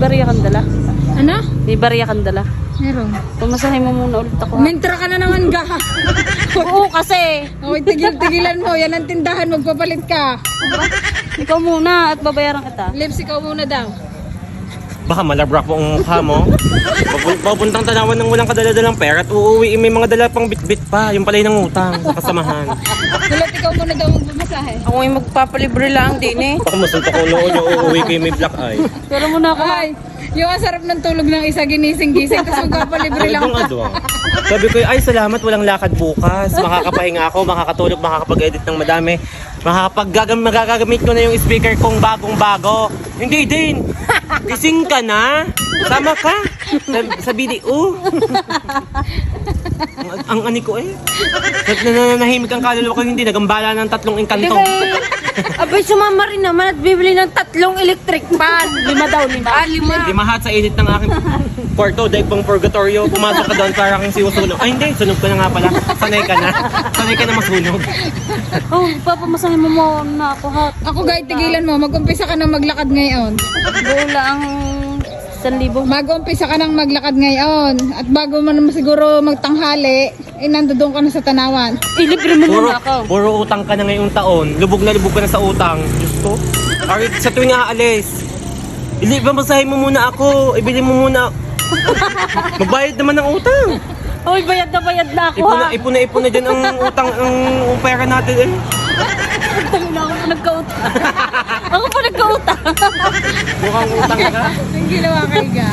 bariya kang dala. Ano? May bariya kang dala. Meron. Pumasahin mo muna ulit ako. Mentra ka na naman ga. Oo, kasi. Hoy, tigil-tigilan mo. Yan ang tindahan. Magpapalit ka. Ikaw muna at babayaran kita. Lips, ikaw muna daw. Baka malabrak mo ang mukha mo. Papuntang Tanawan ng walang kadala-dalang pera at uuwi may mga dala pang bitbit pa. Yung pala'y ng utang sa kasamahan. Kulot, ikaw muna daw magbumasahe. Ako yung magpapalibre lang din eh. Baka masuntok ko noon yung uuwi kayo may black eye. Pero muna ako. Ay, yung asarap ng tulog ng isa, ginising-gising, tapos magpapalibre lang. Adwang. Sabi ko, ay salamat, walang lakad bukas. Makakapahinga ako, makakatulog, makakapag-edit ng madami. Magagamit ko na yung speaker kong bagong-bago. Hindi din. Gising ka na. Sama ka. Sa BDO. ang ani ko eh. Nananahimik ang kaluluwa ko, hindi nagambala ng 3 engkanto. Abay, sumama rin naman at bibili ng 3 electric fan. 5 daw, 5. Ah, 5. Limahat sa init ng aking kwarto, dahil pang purgatorio, pumasok ka doon para aking sinusunog. Ay hindi, sunog ka na nga pala. Sanay ka na. Sanay ka na masunog. Oh, papamasahin mo muna ako ha. Ako guys, tigilan mo. Mag-umpisa ka na maglakad ngayon. Bola ang 1,000. Mag-umpisa ka nang maglakad ngayon. At bago mo naman siguro magtanghali, nandoon ka na sa Tanawan. Ilibre mo muna ako. Puro utang ka na ngayong taon. Lubog na lubog ka na sa utang. Diyos ko. Arit, sa tuwing aalis. Babasahin mo muna ako. Ibili mo muna. Magbayad naman ng utang. Hoy, bayad na ako ha. Ipon na dyan ang utang, ang pera natin eh. Ako pa nagkautang. Ako pa nagkautang. Mukhang utang ka. Ang ginawa kay Ga.